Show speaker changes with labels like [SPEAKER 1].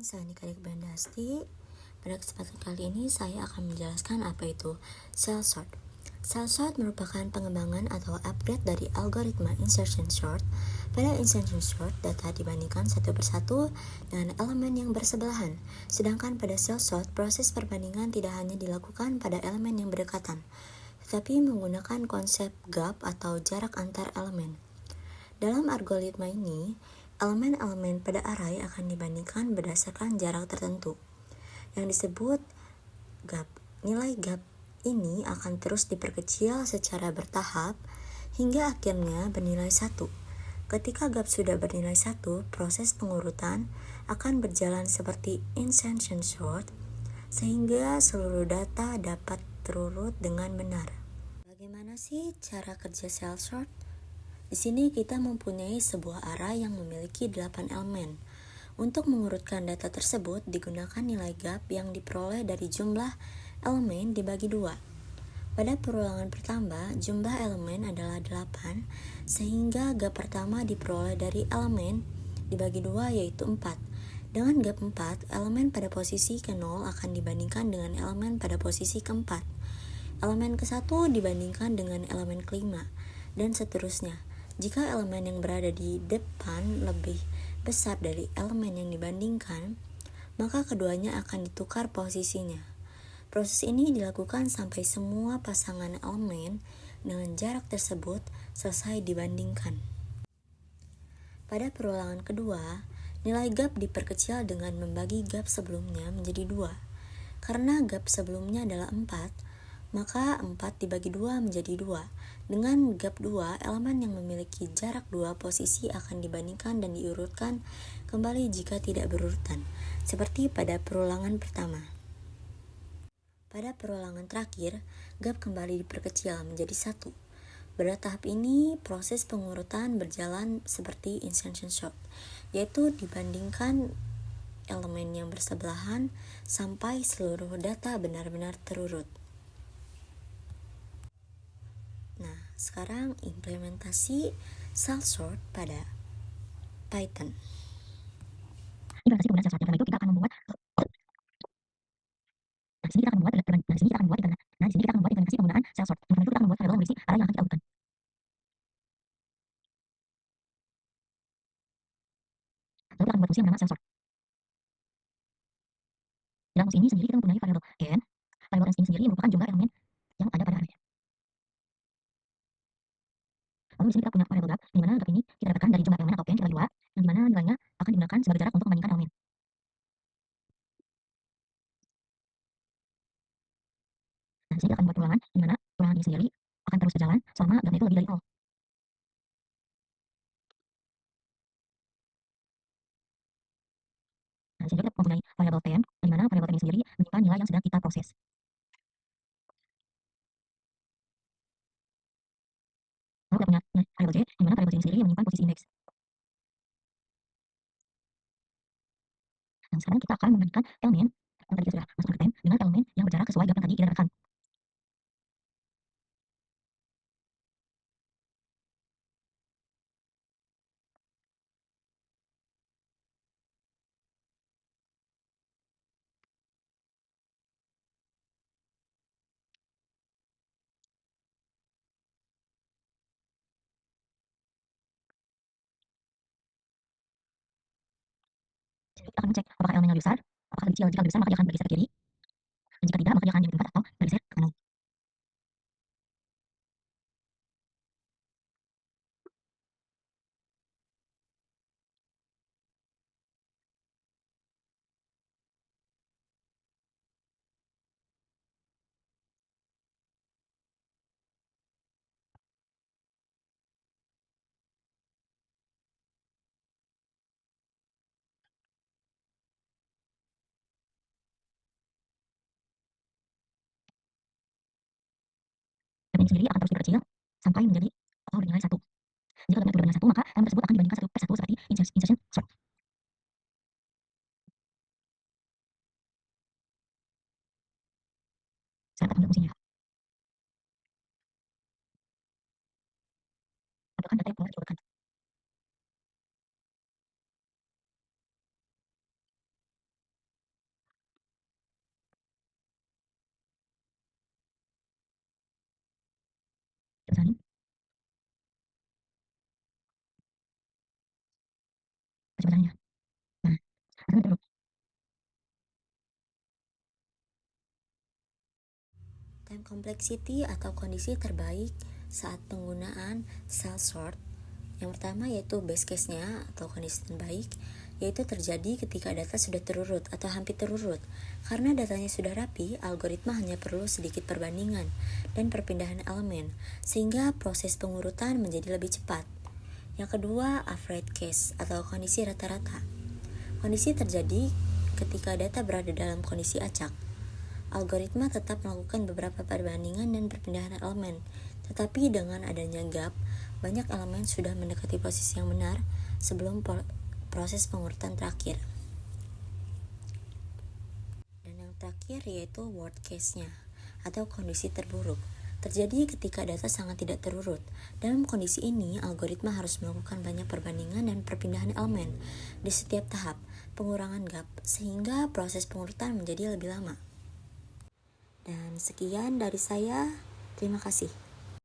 [SPEAKER 1] Saya Adik Bandasti. Pada kesempatan kali ini saya akan menjelaskan apa itu cell sort. Cell sort merupakan pengembangan atau upgrade dari algoritma insertion sort. Pada insertion sort, data dibandingkan satu persatu dengan elemen yang bersebelahan. Sedangkan pada cell sort, proses perbandingan tidak hanya dilakukan pada elemen yang berdekatan, tetapi menggunakan konsep gap atau jarak antar elemen. Dalam algoritma ini, elemen-elemen pada array akan dibandingkan berdasarkan jarak tertentu, yang disebut gap. Nilai gap ini akan terus diperkecil secara bertahap hingga akhirnya bernilai 1. Ketika gap sudah bernilai 1, proses pengurutan akan berjalan seperti insertion sort, sehingga seluruh data dapat terurut dengan benar. Bagaimana sih cara kerja cell sort? Di sini kita mempunyai sebuah array yang memiliki 8 elemen. Untuk mengurutkan data tersebut digunakan nilai gap yang diperoleh dari jumlah elemen dibagi 2. Pada perulangan pertama, jumlah elemen adalah 8, sehingga gap pertama diperoleh dari elemen dibagi 2 yaitu 4. Dengan gap 4, elemen pada posisi ke-0 akan dibandingkan dengan elemen pada posisi ke-4. Elemen ke-1 dibandingkan dengan elemen ke-5, dan seterusnya. Jika elemen yang berada di depan lebih besar dari elemen yang dibandingkan, maka keduanya akan ditukar posisinya. Proses ini dilakukan sampai semua pasangan elemen dengan jarak tersebut selesai dibandingkan. Pada perulangan kedua, nilai gap diperkecil dengan membagi gap sebelumnya menjadi 2. Karena gap sebelumnya adalah 4, maka 4 dibagi 2 menjadi 2. Dengan gap 2, elemen yang memiliki jarak 2 posisi akan dibandingkan dan diurutkan kembali jika tidak berurutan, seperti pada perulangan pertama. Pada perulangan terakhir, gap kembali diperkecil menjadi 1. Pada tahap ini, proses pengurutan berjalan seperti insertion sort, yaitu dibandingkan elemen yang bersebelahan sampai seluruh data benar-benar terurut. Nah, sekarang implementasi cell sort pada Python. Implementasi penggunaan cell sort. Karena itu kita akan membuat Nah, di sini kita akan membuat implementasi penggunaan cell sort. Karena itu kita akan membuat variabel berisi array yang akan kita urutkan. Lalu kita akan membuat fungsi yang bernama cell sort. Dalam fungsi ini sendiri kita mempunyai variabel n. Variabel n ini sendiri merupakan jumlah elemen yang ada pada array. Lalu di sini kita punya variabel gap, di mana gap ini kita dapatkan dari jumlah elemen atau n kita bagi 2, yang di mana nilainya akan digunakan sebagai jarak untuk membandingkan elemen. Nah, di sini kita akan membuat ulangan, di mana ulangan ini sendiri akan terus berjalan selama gapnya itu lebih dari 0. Nah, di sini kita mempunyai variabel temp, di mana variabel temp ini sendiri menyimpan nilai yang sedang kita proses. Lalu kita punya variabel j, di mana variabel j ini sendiri menyimpan posisi indeks. Dan sekarang kita akan membandingkan elemen yang tadi kita sudah masukkan ke temp dengan elemen yang berjarak sesuai gap yang tadi kita dapatkan. Jadi kita akan mengecek apakah elemennya lebih besar, apakah lebih kecil. Jika lebih besar maka dia akan bergeser ke kiri, dan jika tidak maka dia akan diam di tempat atau bergeser ke kanan. Gap ini sendiri akan terus diperkecil sampai menjadi atau bernilai 1. Jika gapnya sudah bernilai 1, maka elemen tersebut akan dibandingkan satu per satu seperti insertion sort. Sekarang kita ambil fungsinya. Tampilkan data yang telah diurutkan. kecepatannya. Nah, argumen terburuk. Time complexity atau kondisi terbaik saat penggunaan cell sort. Yang pertama yaitu base case-nya atau kondisi terbaik, yaitu terjadi ketika data sudah terurut atau hampir terurut. Karena datanya sudah rapi, algoritma hanya perlu sedikit perbandingan dan perpindahan elemen, sehingga proses pengurutan menjadi lebih cepat. Yang kedua, average case atau kondisi rata-rata. Kondisi terjadi ketika data berada dalam kondisi acak. Algoritma tetap melakukan beberapa perbandingan dan perpindahan elemen, tetapi dengan adanya gap, banyak elemen sudah mendekati posisi yang benar sebelum proses pengurutan terakhir. Dan yang terakhir yaitu worst case-nya, atau kondisi terburuk. Terjadi ketika data sangat tidak terurut. Dalam kondisi ini, algoritma harus melakukan banyak perbandingan dan perpindahan elemen di setiap tahap pengurangan gap, sehingga proses pengurutan menjadi lebih lama. Dan sekian dari saya, terima kasih.